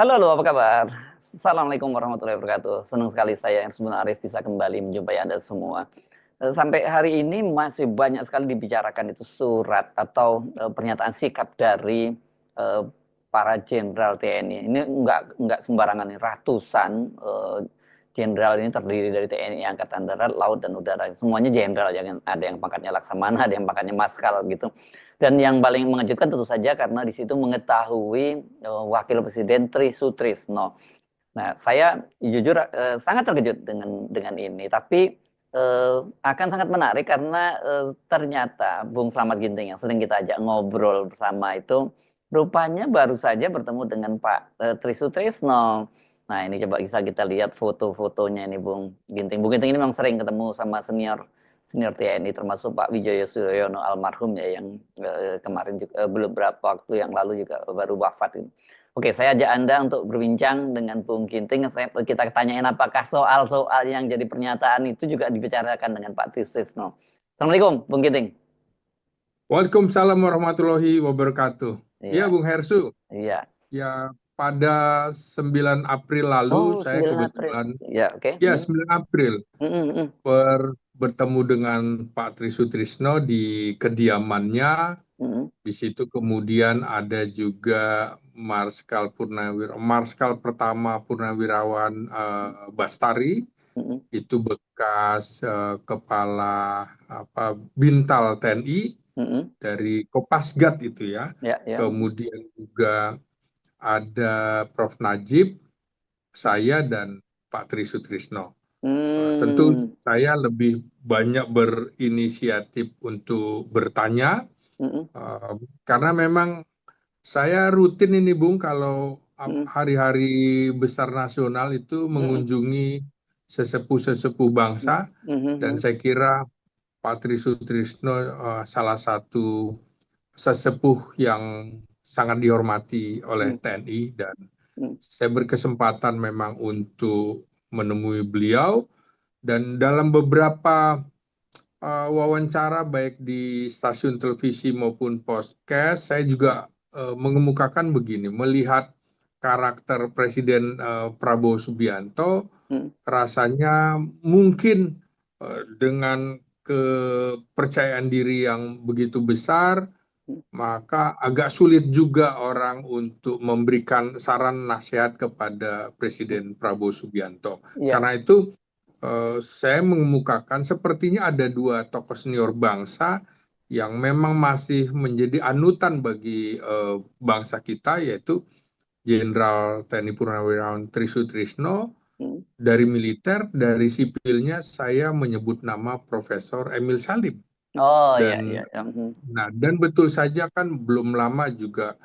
Halo, halo, apa kabar? Assalamualaikum warahmatullahi wabarakatuh. Senang sekali saya Ernest Arif bisa kembali menjumpai Anda semua. Sampai hari ini masih banyak sekali dibicarakan itu surat atau pernyataan sikap dari eh, para jenderal TNI. Ini enggak sembarangan, nih. Ratusan jenderal ini terdiri dari TNI Angkatan Darat, Laut dan Udara. Semuanya jenderal, ada yang pangkatnya Laksamana, ada yang pangkatnya Maskal gitu. Dan yang paling mengejutkan tentu saja karena di situ mengetahui Wakil Presiden Tri Sutrisno. Nah, saya jujur sangat terkejut dengan ini, tapi akan sangat menarik karena ternyata Bung Slamet Ginting yang sering kita ajak ngobrol bersama itu rupanya baru saja bertemu dengan Pak Tri Sutrisno. Nah, ini coba bisa kita lihat foto-fotonya ini Bung Ginting. Bung Ginting ini memang sering ketemu sama senior senior TNI termasuk Pak Wijoyo Suryono almarhum ya yang kemarin juga beberapa waktu yang lalu juga baru wafat. Oke, saya ajak Anda untuk berbincang dengan Bung Ginting. Kita tanyain apakah soal-soal yang jadi pernyataan itu juga dibicarakan dengan Pak Trisno. Assalamualaikum, Bung Ginting. Waalaikumsalam warahmatullahi wabarakatuh. Ya, Iya, Bung Hersu. iya. Ya, pada 9 April lalu Oh, saya 9 April. kebetulan, Iya, oke. ya 9 April, Mm, mm, mm, bertemu dengan Pak Tri Sutrisno di kediamannya. mm, Di situ kemudian ada juga Marskal pertama Purnawirawan Bastari, mm, mm, itu bekas kepala Bintal TNI. mm, mm. Dari Kopasgat itu ya. Ya, ya. Kemudian juga ada Prof. Najib, saya dan Pak Tri Sutrisno. Tentu Hmm, saya lebih banyak berinisiatif untuk bertanya, mm, mm, karena memang saya rutin ini Bung kalau mm, hari-hari besar nasional itu mm, mengunjungi sesepuh-sesepuh mm, bangsa, mm, mm, dan mm, saya kira Pak Tri Sutrisno salah satu sesepuh yang sangat dihormati oleh mm, TNI, dan mm, saya berkesempatan memang untuk menemui beliau, dan dalam beberapa wawancara baik di stasiun televisi maupun podcast saya juga mengemukakan begini, melihat karakter Presiden Prabowo Subianto, mm. rasanya mungkin dengan kepercayaan diri yang begitu besar, maka agak sulit juga orang untuk memberikan saran nasihat kepada Presiden Prabowo Subianto. Iya. Karena itu saya mengemukakan sepertinya ada dua tokoh senior bangsa yang memang masih menjadi anutan bagi bangsa kita, yaitu Jenderal TNI Purnawirawan Tri Sutrisno. Mm. Dari militer, dari sipilnya saya menyebut nama Profesor Emil Salim. Oh, iya, Dan iya. Mm, dan betul saja kan belum lama juga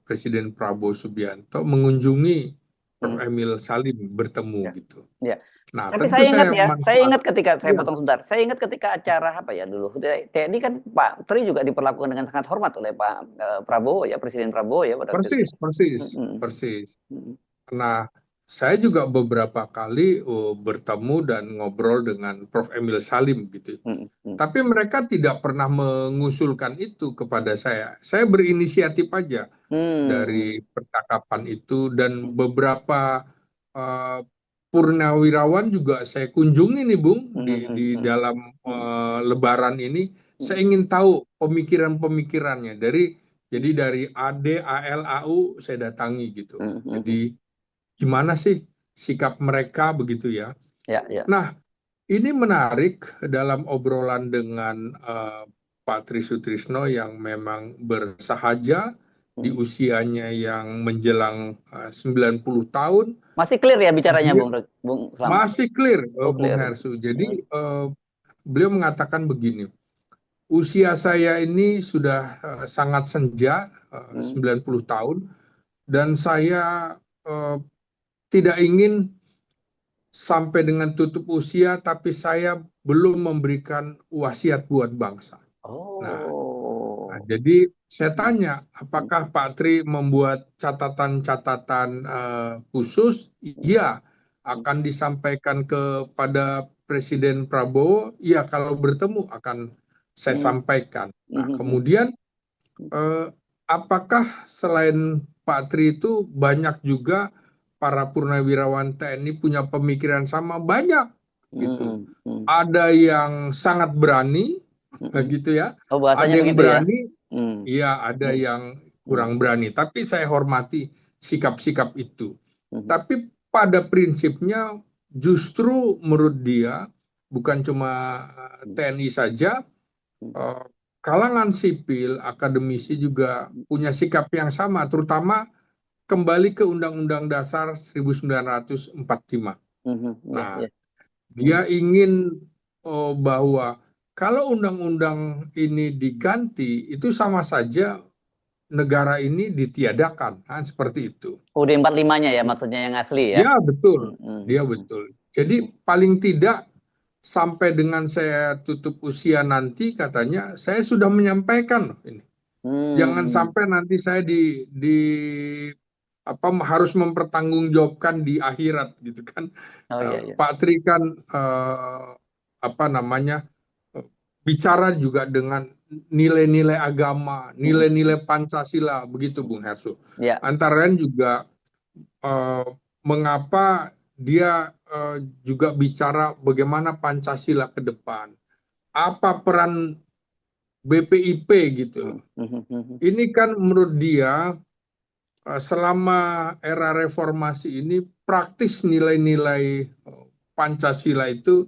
Presiden Prabowo Subianto mengunjungi Prof. mm, Emil Salim, bertemu iya. gitu. Iya. Nah, Tapi tentu saya saya manfaat. ingat ketika saya Ya, potong sebentar. Saya ingat ketika acara apa ya dulu. TNI kan Pak Tri juga diperlakukan dengan sangat hormat oleh Pak Prabowo ya, Presiden Prabowo ya pada waktu itu. persis, persis, Mm, mm, persis. mm, Nah, saya juga beberapa kali bertemu dan ngobrol dengan Prof. Emil Salim gitu. mm, mm, Tapi mereka tidak pernah mengusulkan itu kepada saya. Saya berinisiatif aja mm, dari percakapan itu, dan mm, beberapa uh, purnawirawan juga saya kunjungi nih Bung mm, mm, di mm, dalam mm, Lebaran ini. Saya mm, ingin tahu pemikiran-pemikirannya jadi dari AD, AL, AU saya datangi gitu. mm, mm, mm. Jadi gimana sih sikap mereka begitu ya. Ya, ya. Nah, ini menarik dalam obrolan dengan Pak Tri Sutrisno yang memang bersahaja di Mm. usianya yang menjelang 90 tahun. Masih clear ya bicaranya Dia Bung Slamet? masih clear, Oh, Bung clear. Hersu. Jadi Mm, beliau mengatakan begini, usia saya ini sudah sangat senja, mm, 90 tahun, dan saya eh, tidak ingin sampai dengan tutup usia, tapi saya belum memberikan wasiat buat bangsa. Nah, Oh. Nah, jadi saya tanya, apakah Pak Tri membuat catatan-catatan khusus? Iya, akan disampaikan kepada Presiden Prabowo. Iya, kalau bertemu akan saya Hmm. sampaikan. Nah, Mhm. kemudian eh, apakah selain Pak Tri itu banyak juga para purnawirawan TNI punya pemikiran sama? Banyak gitu. Mhm. Mhm. Ada yang sangat berani, Mhm. gitu ya. Oh, bahasanya Ada yang begitu ya? berani, Hmm. iya, ada Hmm. yang Hmm. kurang berani, tapi saya hormati sikap-sikap itu. Mhm. Tapi pada prinsipnya justru menurut dia bukan cuma Hmm. TNI saja, Hmm. eh, kalangan sipil, akademisi juga punya sikap yang sama, terutama kembali ke Undang-Undang Dasar 1945. Mhm. Ya, Nah, ya. Hmm. dia ingin bahwa kalau undang-undang ini diganti, itu sama saja negara ini ditiadakan, kan seperti itu. UUD 45-nya ya maksudnya yang asli ya? Ya, betul. Mhm. Dia betul. Jadi paling tidak sampai dengan saya tutup usia nanti katanya saya sudah menyampaikan loh ini. Jangan Hmm. sampai nanti saya di apa harus mempertanggungjawabkan di akhirat gitu kan. Oh iya, iya. Pak Tri kan apa namanya bicara juga dengan nilai-nilai agama, Mhm. nilai-nilai Pancasila, begitu Bung Hersu. Ya. Antara lain juga eh, mengapa dia juga bicara bagaimana Pancasila ke depan, apa peran BPIP gitu loh. Mhm. Mhm. Ini kan menurut dia selama era reformasi ini praktis nilai-nilai Pancasila itu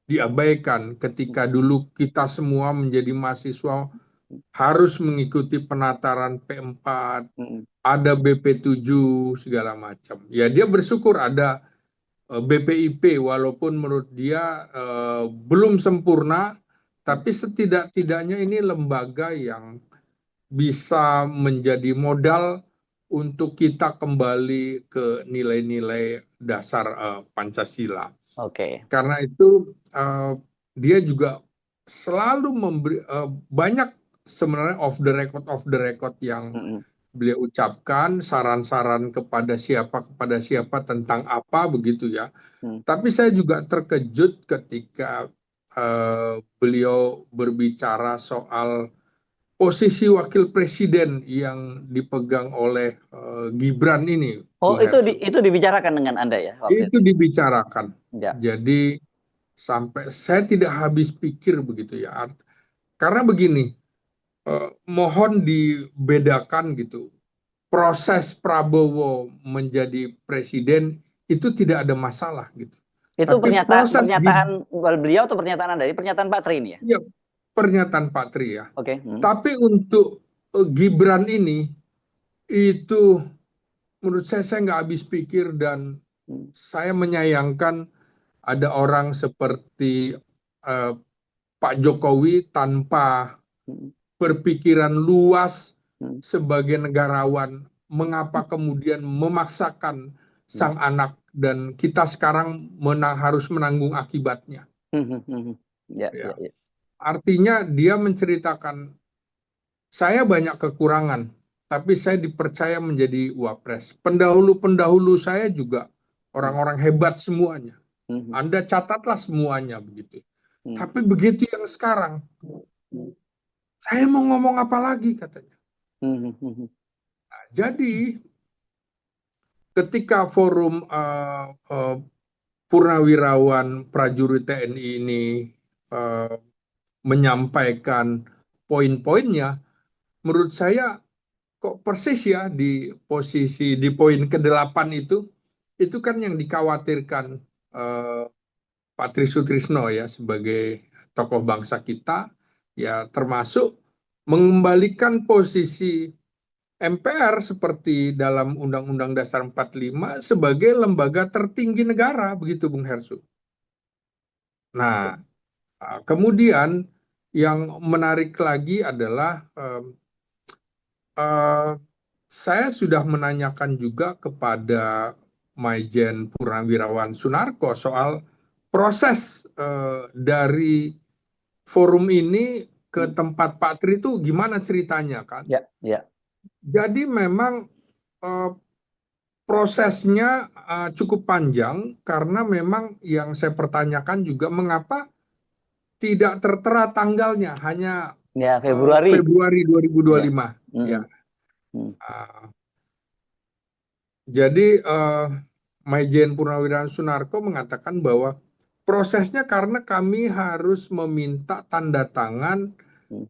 diabaikan ketika dulu kita semua menjadi mahasiswa harus mengikuti penataran P4, Mhm. ada BP7 segala macam. Ya dia bersyukur ada BPIP walaupun menurut dia belum sempurna, Mhm. tapi setidak-tidaknya ini lembaga yang bisa menjadi modal untuk kita kembali ke nilai-nilai dasar Pancasila. Oke. Karena itu dia juga selalu memberi banyak sebenarnya off the record yang Mhm. beliau ucapkan saran-saran kepada siapa tentang apa begitu ya. Mhm. Tapi saya juga terkejut ketika beliau berbicara soal posisi wakil presiden yang dipegang oleh Gibran ini, Oh, Bung Hersu. itu dibicarakan dengan Anda ya waktu Itu itu? dibicarakan. Ya. Jadi sampai saya tidak habis pikir begitu ya. Karena begini, mohon dibedakan gitu. Proses Prabowo menjadi presiden itu tidak ada masalah gitu. Itu Tapi pernyataan proses pernyataan beliau atau pernyataan Anda? Ini pernyataan Pak Tri ini ya? ya, pernyataan Pak Tri ya. Oke. Hmm. Tapi untuk Gibran ini itu menurut saya nggak habis pikir dan Hmm. saya menyayangkan ada orang seperti eh, Pak Jokowi tanpa Hmm. berpikiran luas Hmm. sebagai negarawan, mengapa kemudian memaksakan Hmm. sang anak dan kita sekarang harus menanggung akibatnya. Hmm. Hmm. Ya, ya, Ya, ya. artinya dia menceritakan saya banyak kekurangan, tapi saya dipercaya menjadi wapres. Pendahulu-pendahulu saya juga Hmm. orang-orang hebat semuanya. Hmm. Anda catatlah semuanya begitu. Hmm. Tapi begitu yang sekarang, Hmm. saya mau ngomong apa lagi katanya. Hmm. Hmm. Nah, jadi ketika forum purnawirawan prajurit TNI ini uh, menyampaikan poin-poinnya, menurut saya kok persis ya di posisi di poin ke-8 itu kan yang dikhawatirkan uh, Pak Tri Sutrisno ya sebagai tokoh bangsa kita, ya termasuk mengembalikan posisi MPR seperti dalam Undang-Undang Dasar 45 sebagai lembaga tertinggi negara, begitu Bung Hersu. Nah, kemudian yang menarik lagi adalah eh, saya sudah menanyakan juga kepada Maijen Purnawirawan Sunarko soal proses dari forum ini ke tempat Pak Tri itu gimana ceritanya kan. Ya, ya. Jadi memang prosesnya cukup panjang karena memang yang saya pertanyakan juga mengapa tidak tertera tanggalnya, hanya Ya, Februari. Februari Ya. 2025 ya. Mm-mm. Mm. Jadi Maijen Purnawirawan Sunarko mengatakan bahwa prosesnya karena kami harus meminta tanda tangan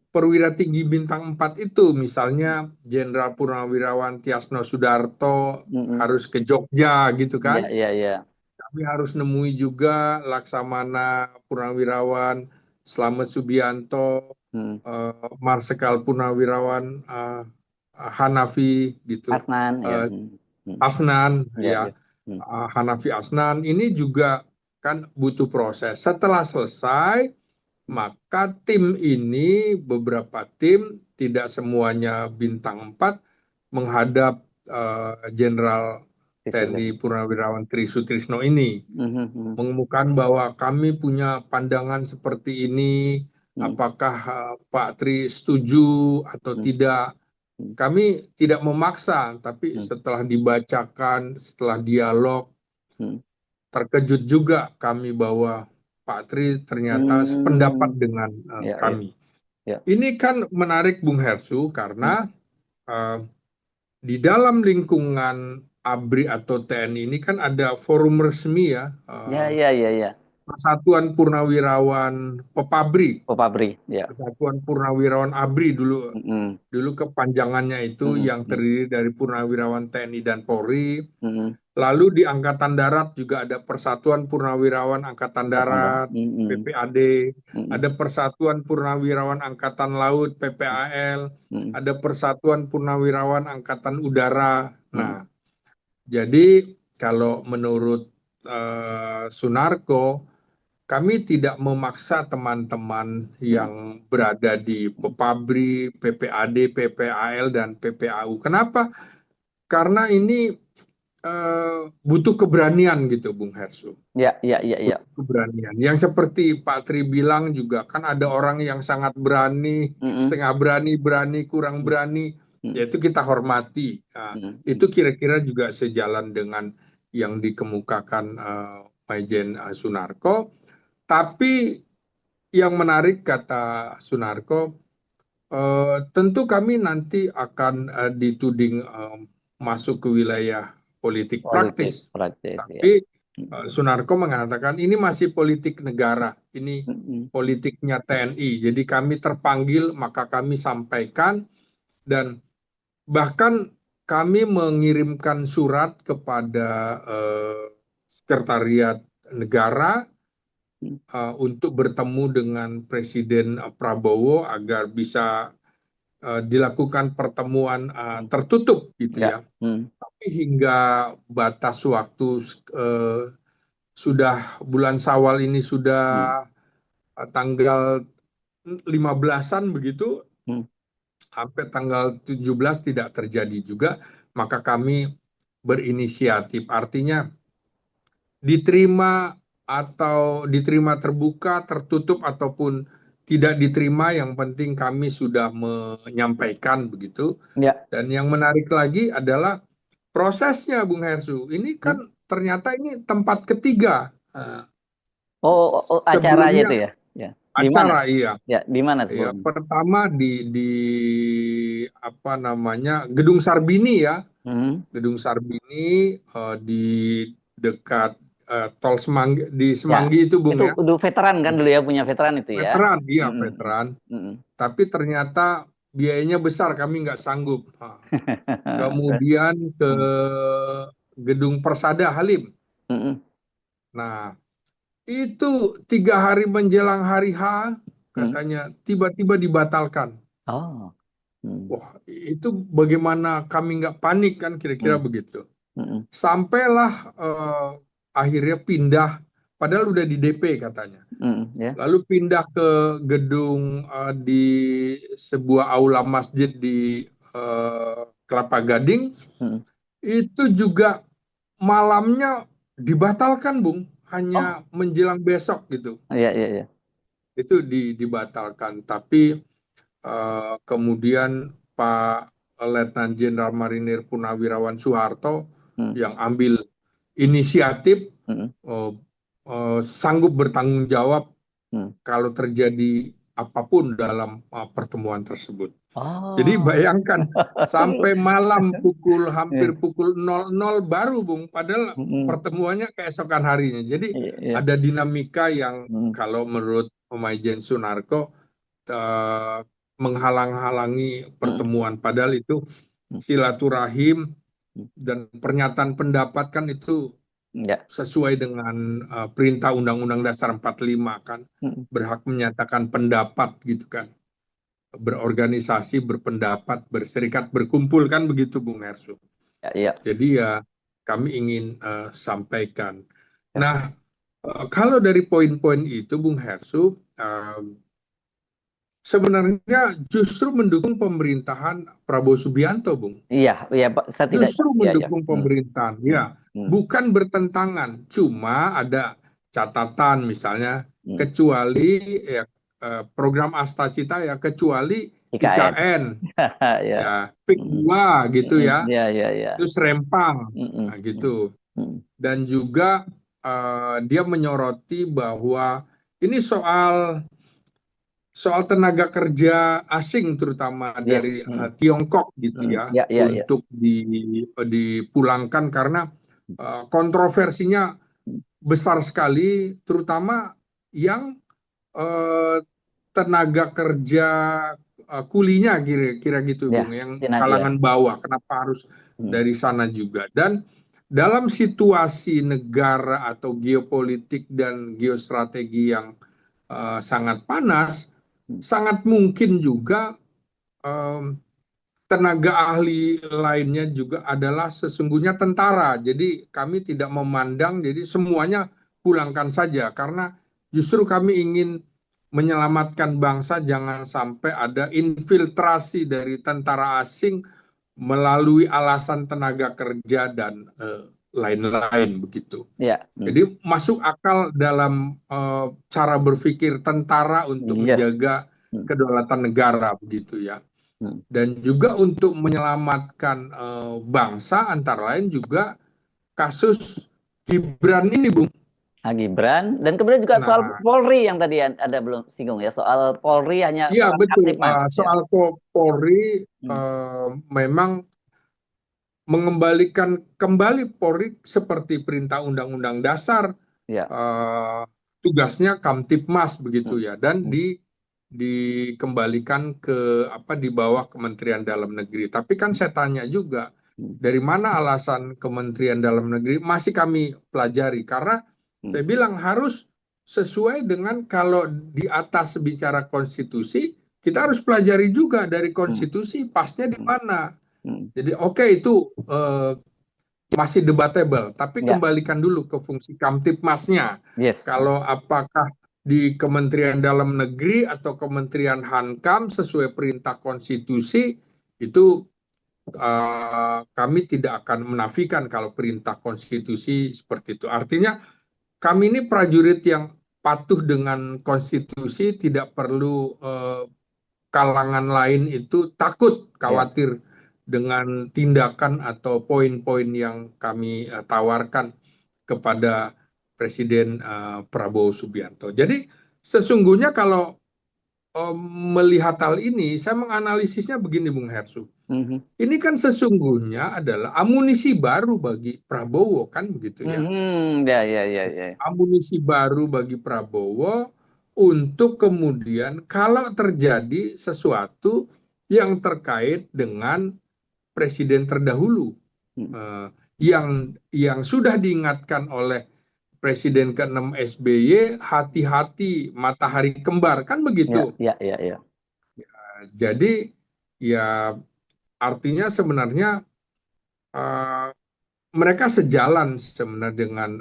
perwira tinggi bintang 4 itu, misalnya Jenderal Purnawirawan Tiasno Sudarto Mm-mm. harus ke Jogja gitu Ya, kan. ya, ya. Kami harus nemui juga Laksamana Purnawirawan Slamet Subianto, Mm. Marsikal Purnawirawan Hanafi gitu, Asnan, ya. Mm. Asnan Ya, ya, ya. Mm. Hanafi Asnan ini juga kan butuh proses. Setelah selesai, maka tim ini, beberapa tim, tidak semuanya bintang 4, menghadap Jenderal TNI Purnawirawan Tri Sutrisno ini, Mm-hmm. mengemukakan bahwa kami punya pandangan seperti ini, Mm. apakah Pak Tri setuju atau Mm. tidak. Mm. Kami tidak memaksa, tapi Mm. setelah dibacakan, setelah dialog, Mm. terkejut juga kami bahwa Pak Tri ternyata sependapat Mm. dengan Ya, ya, kami. ya. Ini kan menarik Bung Hersu Mm. karena di dalam lingkungan ABRI atau TNI ini kan ada forum resmi ya, Ya, ya, ya, ya. Persatuan Purnawirawan Pepabri, Oh, pabrik, ya. Persatuan Purnawirawan ABRI dulu. Mm-mm. Dulu kepanjangannya itu Mm-mm. yang terdiri dari Purnawirawan TNI dan Polri. Mm-mm. Lalu di Angkatan Darat juga ada Persatuan Purnawirawan Angkatan Angkatan Darat. Darat, Mm-mm. PPAD, Mm-mm. ada Persatuan Purnawirawan Angkatan Laut, PPAL, Mm-mm. ada Persatuan Purnawirawan Angkatan Udara. Mm-mm. Nah, jadi kalau menurut Sunarko, kami tidak memaksa teman-teman Mm-mm. yang berada di Pepabri, PPAD, PPAL, dan PPAU. Kenapa? Karena ini butuh keberanian gitu, Bung Hersu. Ya, ya, ya, ya. Butuh keberanian. Yang seperti Pak Tri bilang juga, kan ada orang yang sangat berani, Mm-mm. setengah berani, berani, kurang berani. Mm-mm. Yaitu kita hormati. Nah, Mm-mm. itu kira-kira juga sejalan dengan yang dikemukakan Maijen Sunarko. Tapi yang menarik kata Sunarko, tentu kami nanti akan dituding masuk ke wilayah politik Politik, praktis. praktis, ya. Tapi Sunarko mengatakan ini masih politik negara, ini Mm-mm. politiknya TNI. Jadi kami terpanggil, maka kami sampaikan, dan bahkan kami mengirimkan surat kepada Sekretariat Negara untuk bertemu dengan Presiden Prabowo agar bisa dilakukan pertemuan tertutup gitu Ya. ya. Mm. Tapi hingga batas waktu sudah bulan Syawal ini Mm. sudah tanggal 15-an begitu, Mm. sampai tanggal 17 tidak terjadi juga, maka kami berinisiatif. Artinya diterima atau diterima terbuka, tertutup, ataupun tidak diterima, yang penting kami sudah menyampaikan begitu. Ya. Dan yang menarik lagi adalah prosesnya, Bung Hersu. Ini Mm. kan ternyata ini tempat ketiga. Oh, acaranya Sebelumnya itu ya. Ya. Di mana? acara, iya. Ya, di mana Ya, sebelumnya? pertama di apa namanya, Gedung Sarbini ya. Mm. Gedung Sarbini di dekat tol Semanggi, di Ya. Semanggi itu, Bung Itu ya. udah veteran kan dulu ya, punya veteran itu ya. Veteran, iya Mm-mm. veteran. Mm-mm. Tapi ternyata biayanya besar, kami nggak sanggup. Kemudian ke Mm. Gedung Persada Halim. Mm-mm. Nah, itu 3 hari menjelang hari H, Mm. katanya tiba-tiba dibatalkan. Oh. Mm. Wah, itu bagaimana kami nggak panik kan, kira-kira Mm. begitu. Mm-mm. Sampailah akhirnya pindah, padahal udah di DP katanya. Mm-mm. Ya. Lalu pindah ke gedung di sebuah aula masjid di Kelapa Gading. Mm. Itu juga malamnya dibatalkan, Bung. Oh, Hanya menjelang besok gitu. iya, iya, iya. Itu dibatalkan. Tapi kemudian Pak Letnan Jenderal Marinir Purnawirawan Soeharto yang ambil inisiatif, sanggup bertanggung jawab kalau terjadi apapun dalam pertemuan tersebut. Jadi bayangkan sampai malam hampir pukul 00 baru Bung, padahal pertemuannya keesokan harinya. Jadi ada dinamika yang kalau menurut Maijen Sunarko menghalang-halangi pertemuan, padahal itu silaturahim dan pernyataan pendapat kan itu sesuai dengan perintah Undang-Undang Dasar 45 kan, berhak menyatakan pendapat gitu kan, berorganisasi, berpendapat, berserikat, berkumpul kan begitu Bung Hersu. Jadi ya kami ingin sampaikan. Nah, kalau dari poin-poin itu Bung Hersu, sebenarnya justru mendukung pemerintahan Prabowo Subianto, Bung. Iya, Pak. Justru mendukung pemerintahan, ya, bukan bertentangan. Cuma ada catatan, misalnya, kecuali ya, program Astasita ya, kecuali IKN, ya, PIK2 gitu ya, terus Rempang, nah, gitu. Dan juga dia menyoroti bahwa ini soal tenaga kerja asing terutama dari Tiongkok gitu ya, untuk dipulangkan karena kontroversinya besar sekali, terutama yang tenaga kerja kulinya kira-kira gitu Bung, yang kalangan bawah, kenapa harus dari sana juga. Dan dalam situasi negara atau geopolitik dan geostrategi yang sangat panas, sangat mungkin juga tenaga ahli lainnya juga adalah sesungguhnya tentara. Jadi kami tidak memandang, jadi semuanya pulangkan saja, karena justru kami ingin menyelamatkan bangsa, jangan sampai ada infiltrasi dari tentara asing melalui alasan tenaga kerja dan lain-lain begitu. Jadi masuk akal dalam cara berpikir tentara untuk menjaga kedaulatan negara begitu ya. Dan juga untuk menyelamatkan bangsa, antara lain juga kasus Gibran ini Bung. Gibran, dan kemudian juga soal Polri yang tadi ada belum singgung ya, soal Polri hanya betul. Soal Polri memang mengembalikan kembali Polri seperti perintah Undang-Undang Dasar, tugasnya Kamtibmas begitu ya, dan dikembalikan ke di bawah Kementerian Dalam Negeri. Tapi kan saya tanya juga, dari mana alasan Kementerian Dalam Negeri, masih kami pelajari, karena saya bilang harus sesuai dengan, kalau di atas bicara konstitusi, kita harus pelajari juga dari konstitusi pasnya di mana. Jadi itu masih debatable, tapi kembalikan dulu ke fungsi Kamtibmasnya. Kalau apakah di Kementerian Dalam Negeri atau Kementerian Hankam sesuai perintah konstitusi, itu kami tidak akan menafikan kalau perintah konstitusi seperti itu. Artinya kami ini prajurit yang patuh dengan konstitusi, tidak perlu kalangan lain itu takut, khawatir dengan tindakan atau poin-poin yang kami tawarkan kepada Presiden Prabowo Subianto. Jadi sesungguhnya kalau melihat hal ini, saya menganalisisnya begini Bung Hersu. Ini kan sesungguhnya adalah amunisi baru bagi Prabowo, kan begitu ya. Amunisi baru bagi Prabowo untuk kemudian kalau terjadi sesuatu yang terkait dengan presiden terdahulu, yang sudah diingatkan oleh Presiden ke-6 SBY, hati-hati matahari kembar, kan begitu. Jadi ya artinya sebenarnya mereka sejalan sebenarnya dengan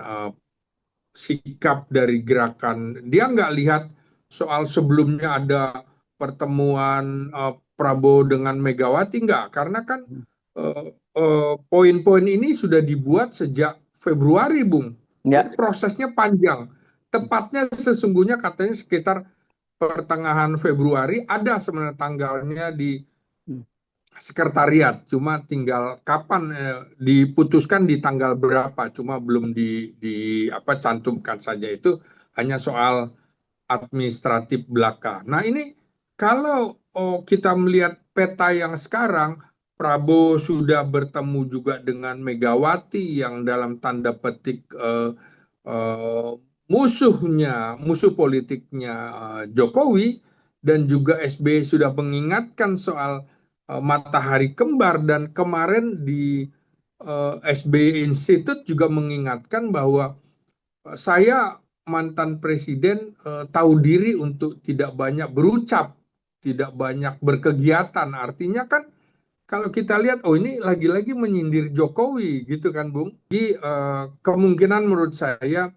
sikap dari gerakan. Dia nggak lihat soal sebelumnya ada pertemuan Prabowo dengan Megawati, nggak, karena kan poin-poin ini sudah dibuat sejak Februari Bung. Jadi prosesnya panjang. Tepatnya sesungguhnya katanya sekitar pertengahan Februari, ada sebenarnya tanggalnya di Hmm. sekretariat, cuma tinggal kapan diputuskan di tanggal berapa, cuma belum di apa cantumkan saja, itu hanya soal administratif belaka. Nah ini kalau kita melihat peta yang sekarang, Prabowo sudah bertemu juga dengan Megawati yang dalam tanda petik musuh politiknya Jokowi, dan juga SBY sudah mengingatkan soal matahari kembar, dan kemarin di SBY Institute juga mengingatkan bahwa saya mantan presiden tahu diri untuk tidak banyak berucap, tidak banyak berkegiatan. Artinya kan kalau kita lihat, oh ini lagi-lagi menyindir Jokowi gitu kan, Bung. Jadi kemungkinan menurut saya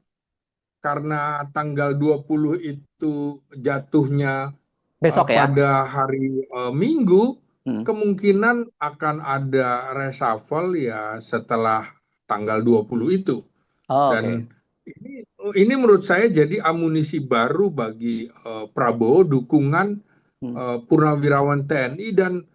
karena tanggal 20 itu jatuhnya Besok ya? pada hari Minggu, Hmm. kemungkinan akan ada reshuffle ya setelah tanggal 20 itu. Oh, oke. Dan ini menurut saya jadi amunisi baru bagi Prabowo, dukungan Hmm. Purnawirawan TNI, dan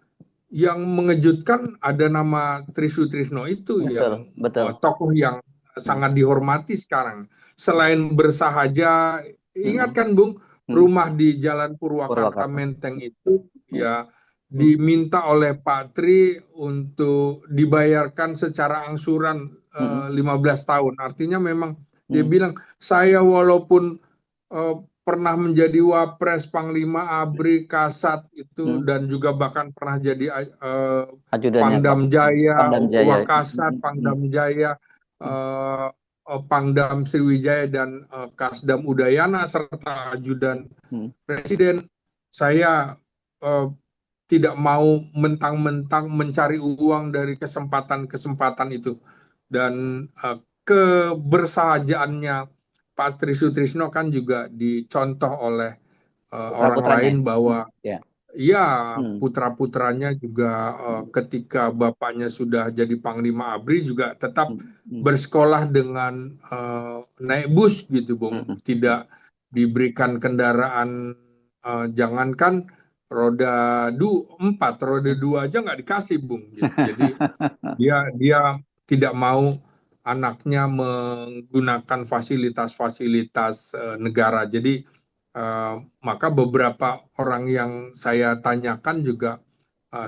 yang mengejutkan ada nama Trisutrisno itu Betul, yang betul. tokoh yang Hmm. sangat dihormati sekarang. Selain bersahaja, Hmm. ingat kan Bung, Hmm. rumah di Jalan Purwakarta Purwakarta. Menteng itu Hmm. ya Hmm. diminta oleh Pak Tri untuk dibayarkan secara angsuran Hmm. 15 tahun. Artinya memang dia Hmm. bilang, saya walaupun eh, pernah menjadi Wapres, Panglima ABRI, Kasat itu, Hmm. dan juga bahkan pernah jadi Ajudannya Pak Pangdam Jaya, Pangdam Jaya. Wakasat, Hmm. Pangdam Jaya, Hmm. eh, Pangdam Sriwijaya, dan Kasdam Udayana, serta ajudan Hmm. Presiden. Saya eh, tidak mau mentang-mentang mencari uang dari kesempatan-kesempatan itu. Dan kebersahajaannya Pak Tri Sutrisno kan juga dicontoh oleh Putra orang putranya. lain, Hmm. bahwa Ya. ya Hmm. putra-putranya juga ketika bapaknya sudah jadi Panglima ABRI juga tetap Hmm. Hmm. bersekolah dengan naik bus gitu, Bung. Hmm. Hmm. Tidak diberikan kendaraan, jangankan empat, roda dua aja nggak dikasih, Bung. Gitu. Jadi dia dia tidak mau anaknya menggunakan fasilitas-fasilitas negara. Jadi maka beberapa orang yang saya tanyakan juga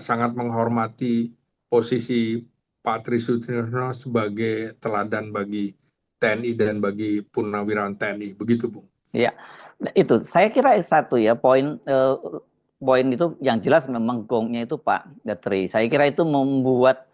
sangat menghormati posisi Pak Tri Sutrisno sebagai teladan bagi TNI dan bagi purnawirawan TNI. Begitu, Bung. Ya, nah, itu saya kira satu ya poin itu yang jelas memang gongnya itu Pak Gatri. Saya kira itu membuat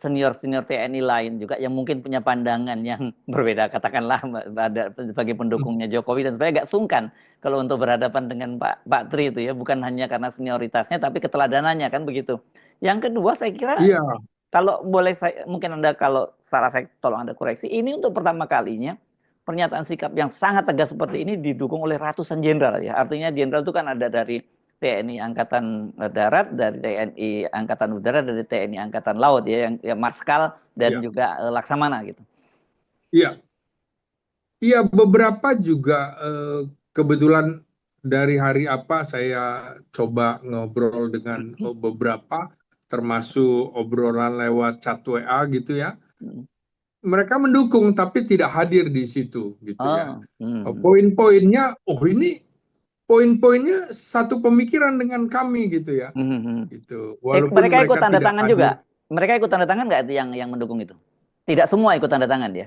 senior-senior TNI lain juga yang mungkin punya pandangan yang berbeda, katakanlah ada sebagai pendukungnya Jokowi, dan saya agak sungkan kalau untuk berhadapan dengan Pak Tri itu ya, bukan hanya karena senioritasnya tapi keteladanannya kan begitu. Yang kedua saya kira Iya, kalau boleh saya, mungkin Anda kalau salah saya tolong Anda koreksi, ini untuk pertama kalinya pernyataan sikap yang sangat tegas seperti ini didukung oleh ratusan jenderal ya. Artinya jenderal itu kan ada dari TNI Angkatan Darat, dari TNI Angkatan Udara, dari TNI Angkatan Laut ya, yang Marskal dan iya, juga Laksamana gitu. iya. Iya, beberapa juga kebetulan dari hari apa saya coba ngobrol dengan beberapa, termasuk obrolan lewat chat WA gitu ya. Hmm. Mereka mendukung tapi tidak hadir di situ gitu ya. Oh, Poin-poinnya, oh ini poin-poinnya satu pemikiran dengan kami gitu ya. hmm. Gitu. Walaupun Mereka ikut mereka tanda tidak tangan hadir. juga. Mereka ikut tanda tangan nggak itu yang mendukung itu? Tidak semua ikut tanda tangan ya.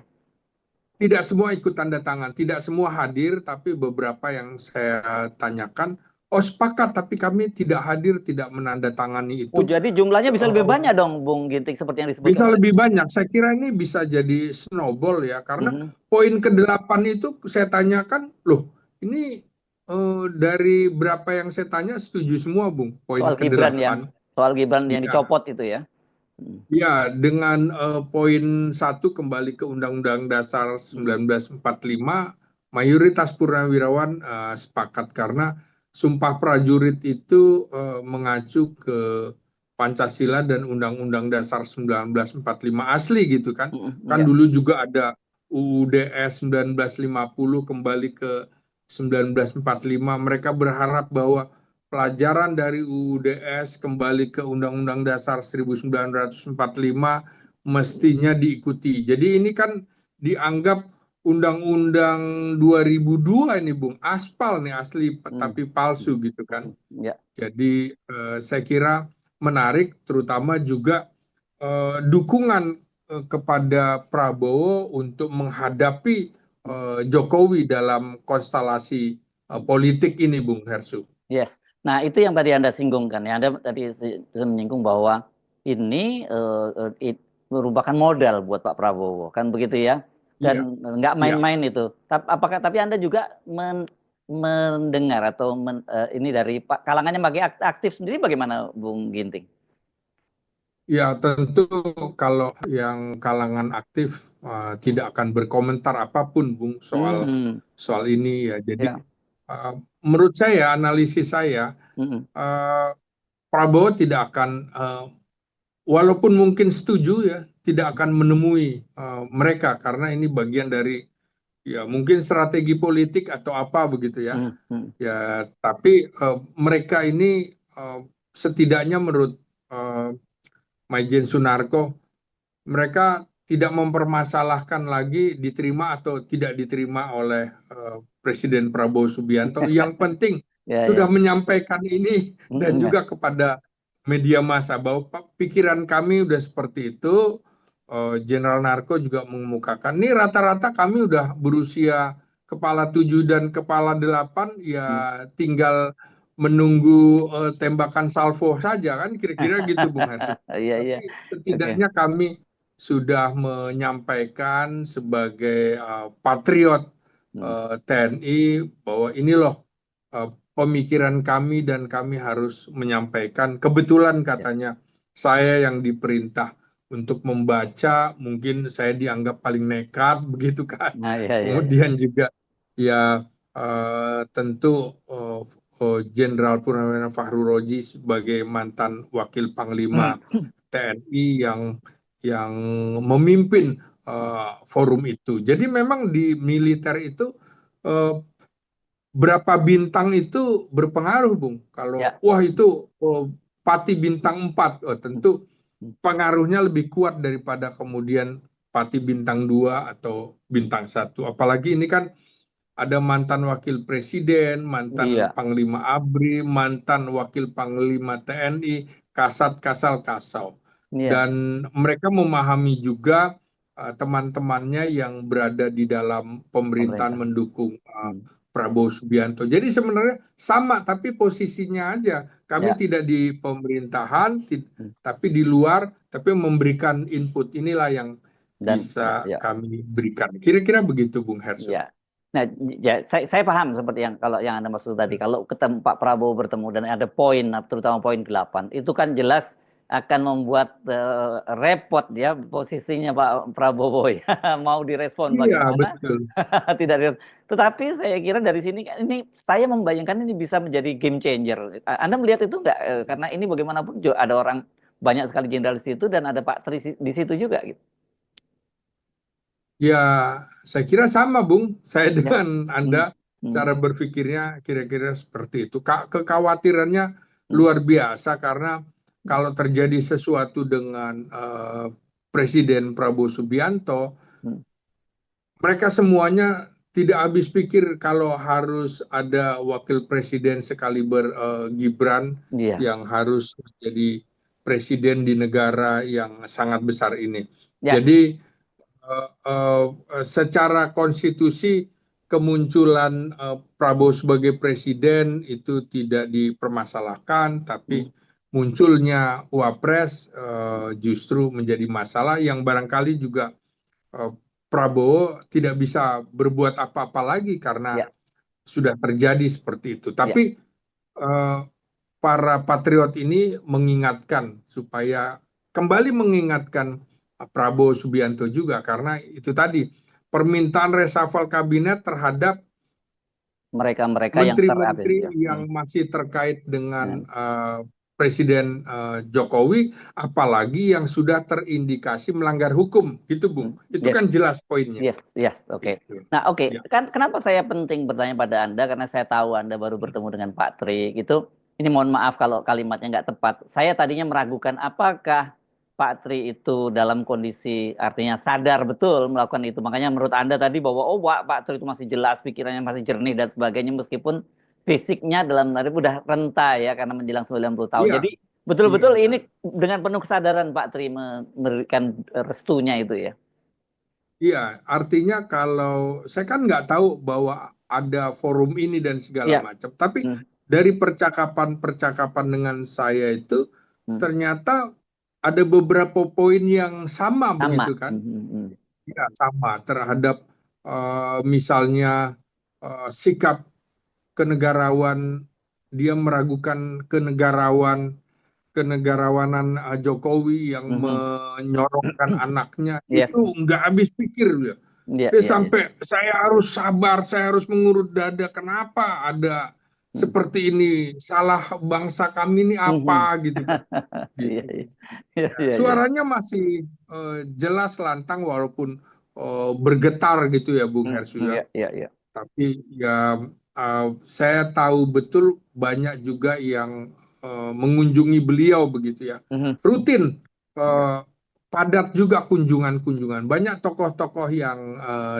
Tidak semua ikut tanda tangan, tidak semua hadir, tapi beberapa yang saya tanyakan, oh sepakat, tapi kami tidak hadir, tidak menandatangani Oh, itu. jadi jumlahnya bisa lebih Eh, banyak dong, Bung Ginting, seperti yang disebutkan Bisa oleh. lebih banyak. Saya kira ini bisa jadi snowball ya, karena Mhm. poin ke-8 itu saya tanyakan, loh ini dari berapa yang saya tanya setuju semua, Bung, poin Soal Gibran ya, ke-8. soal Gibran yang Ya, dicopot itu ya. Hmm. ya, dengan poin 1 kembali ke Undang-Undang Dasar Hmm. 1945, mayoritas purnawirawan sepakat karena Sumpah Prajurit itu mengacu ke Pancasila dan Undang-Undang Dasar 1945 asli gitu kan. Hmm. Kan Ya. dulu juga ada UUD 1950 kembali ke 1945. Mereka berharap bahwa pelajaran dari UUDS kembali ke Undang-Undang Dasar 1945 mestinya diikuti. Jadi ini kan dianggap Undang-Undang 2002 ini Bung, aspal nih asli Hmm. tapi palsu gitu kan. Ya, Jadi saya kira menarik terutama juga dukungan kepada Prabowo untuk menghadapi Jokowi dalam konstelasi politik ini, Bung Hersu. yes. Nah, itu yang tadi Anda singgungkan ya. Anda tadi menyinggung bahwa ini merupakan modal buat Pak Prabowo, kan begitu ya? Iya, Dan nggak iya. main-main itu. Tapi Anda juga mendengar atau ini dari kalangannya bagi aktif sendiri bagaimana, Bung Ginting? Ya, tentu kalau yang kalangan aktif tidak akan berkomentar apapun, Bung, soal Hmm, soal ini ya. Jadi ya. uh, menurut saya, analisis saya, Hmm, uh, Prabowo tidak akan walaupun mungkin setuju ya, tidak akan menemui mereka karena ini bagian dari ya mungkin strategi politik atau apa begitu ya. hmm, hmm. Ya, tapi mereka ini setidaknya menurut uh, Maijen Sunarko, mereka tidak mempermasalahkan lagi diterima atau tidak diterima oleh Presiden Prabowo Subianto. Yang penting Ya, sudah ya. menyampaikan ini dan Hmm, ya. juga kepada media massa bahwa pikiran kami udah seperti itu. Jenderal Narko juga mengemukakan, ini rata-rata kami udah berusia kepala 7 dan kepala 8, Hmm. ya tinggal menunggu tembakan salvo saja kan, kira-kira gitu Bung Hersu. Iya, iya. Tapi Oke. setidaknya kami sudah menyampaikan sebagai patriot Hmm. TNI bahwa ini loh pemikiran kami dan kami harus menyampaikan. Kebetulan Ya. katanya saya yang diperintah untuk membaca, mungkin saya dianggap paling nekat begitu kan. Nah, iya, iya, iya. Kemudian juga ya tentu Jenderal Purnawirawan Fahru Roji sebagai mantan Wakil Panglima TNI yang memimpin forum itu. Jadi memang di militer itu uh, berapa bintang itu berpengaruh, Bung. Kalau Ya. wah itu Pati bintang 4, Hmm, tentu hmm. pengaruhnya lebih kuat daripada kemudian Pati bintang 2 atau bintang 1. Apalagi ini kan ada mantan wakil presiden, mantan Iya, panglima ABRI, mantan wakil panglima TNI, Kasat Kasal Kasau. iya. Dan mereka memahami juga teman-temannya yang berada di dalam pemerintahan Pemerintah. mendukung Hmm. Prabowo Subianto. Jadi sebenarnya sama, tapi posisinya aja. Kami Ya. tidak di pemerintahan, Hmm. tapi di luar, tapi memberikan input. Inilah yang Dan ya, bisa ya. kami berikan. Kira-kira begitu, Bung Herso. Ya. Nah, ya saya paham seperti yang kalau yang Anda maksud tadi. Kalau ketemu Pak Prabowo bertemu dan ada poin, terutama poin 8, itu kan jelas akan membuat repot ya posisinya Pak Prabowo ya. Mau direspon Iya, bagaimana? betul. Tidak direspon. Tetapi saya kira dari sini ini saya membayangkan ini bisa menjadi game changer. Anda melihat itu enggak? Karena ini bagaimanapun juga ada orang banyak sekali jenderal di situ dan ada Pak Tri di situ juga gitu. Ya, saya kira sama, Bung. Saya Ya. dengan Hmm. Anda Hmm. cara berpikirnya kira-kira seperti itu. Kekhawatirannya Hmm. luar biasa karena kalau terjadi sesuatu dengan Presiden Prabowo Subianto, Hmm. mereka semuanya tidak habis pikir kalau harus ada wakil presiden sekaliber Gibran Iya. yang harus menjadi presiden di negara yang sangat besar ini. Yes. Jadi secara konstitusi kemunculan Prabowo sebagai presiden itu tidak dipermasalahkan, Hmm. tapi munculnya Wapres justru menjadi masalah yang barangkali juga eh, Prabowo tidak bisa berbuat apa-apa lagi karena Ya. sudah terjadi seperti itu. Ya. Tapi eh, para patriot ini mengingatkan supaya kembali mengingatkan Prabowo Subianto juga karena itu tadi permintaan reshuffle kabinet terhadap Mereka-mereka yang terapis menteri-menteri ya. yang masih terkait dengan Dengan Presiden Jokowi, apalagi yang sudah terindikasi melanggar hukum, gitu Bung. Itu Yes. kan jelas poinnya. Yes, yes, oke. Gitu. Nah, oke. Ya. Kan kenapa saya penting bertanya pada Anda, karena saya tahu Anda baru bertemu dengan Pak Tri. Ini mohon maaf kalau kalimatnya nggak tepat. Saya tadinya meragukan apakah Pak Tri itu dalam kondisi artinya sadar betul melakukan itu. Makanya menurut Anda tadi bahwa Pak Tri itu masih jelas, pikirannya masih jernih dan sebagainya, meskipun fisiknya dalam tanda kutip udah renta ya karena menjelang 90 tahun. Iya. Jadi betul-betul Iya. ini dengan penuh kesadaran Pak Tri memberikan restunya itu ya. Iya, artinya kalau saya kan nggak tahu bahwa ada forum ini dan segala Iya. macam, tapi Hmm. dari percakapan-percakapan dengan saya itu ternyata ada beberapa poin yang sama begitu kan? Ya, sama terhadap misalnya sikap kenegarawan, dia meragukan kenegarawanan Jokowi yang menyorongkan anaknya, Yes. itu nggak habis pikir dia. Iya, Dia iya, iya. sampai saya harus sabar, saya harus mengurut dada. Kenapa ada seperti ini? Salah bangsa kami ini apa gitu kan? Iya, Gitu. iya. Iya, iya, iya. Suaranya masih jelas lantang walaupun bergetar gitu ya Bung Hersu ya. Iya, iya, iya. Tapi ya saya tahu betul banyak juga yang mengunjungi beliau begitu ya. Rutin padat juga kunjungan-kunjungan. Banyak tokoh-tokoh yang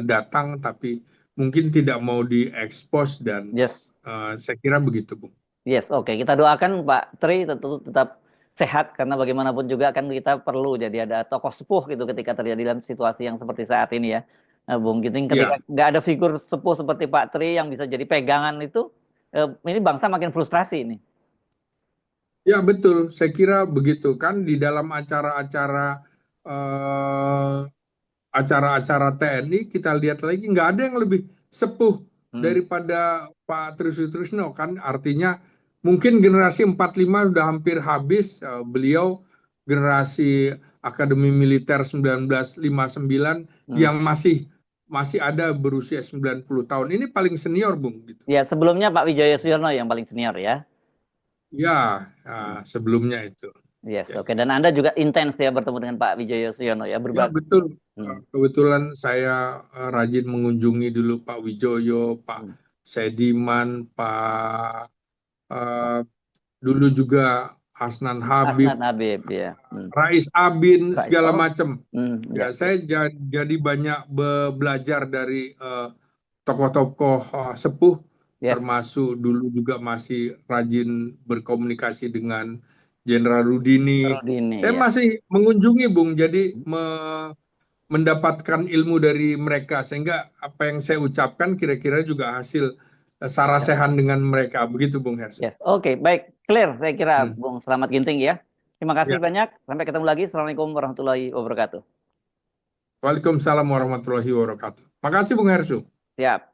datang tapi mungkin tidak mau diekspos dan Yes. saya kira begitu, Bung. Yes, oke. Kita doakan Pak Tri tetap sehat karena bagaimanapun juga kan kita perlu jadi ada tokoh sepuh gitu ketika terjadi dalam situasi yang seperti saat ini ya. Bung Ginting, ketika Ya, nggak ada figur sepuh seperti Pak Tri yang bisa jadi pegangan itu, ini bangsa makin frustrasi ini. ya betul. Saya kira begitu kan di dalam acara-acara acara-acara TNI kita lihat lagi nggak ada yang lebih sepuh daripada Pak Tri Sutrisno kan, artinya mungkin generasi 45 sudah hampir habis, beliau generasi Akademi Militer 1959 yang masih ada berusia 90 tahun, ini paling senior Bung gitu. Ya, sebelumnya Pak Wijoyo Suyono yang paling senior ya. Ya, sebelumnya itu. Yes, Ya. oke. Dan Anda juga intens ya bertemu dengan Pak Wijoyo Suyono ya, Ya berbagi. betul. Kebetulan saya rajin mengunjungi dulu Pak Wijoyo, Pak Sediman, Pak dulu juga Hasnan Habib, Hasnan Habib ya. Rais Abin, Rais, segala oh. macam. Ya, Ya. saya jadi banyak belajar dari tokoh-tokoh sepuh, termasuk dulu juga masih rajin berkomunikasi dengan Jenderal Rudini. Rudini, Saya ya. masih mengunjungi Bung, jadi mendapatkan ilmu dari mereka sehingga apa yang saya ucapkan kira-kira juga hasil sarasehan dengan mereka, begitu Bung Hersu. Yes, oke, baik, clear saya kira Bung Selamat Ginting ya. Terima kasih Ya. banyak, sampai ketemu lagi. Assalamualaikum warahmatullahi wabarakatuh. Waalaikumsalam warahmatullahi wabarakatuh. Makasih Bung Hersu. Siap.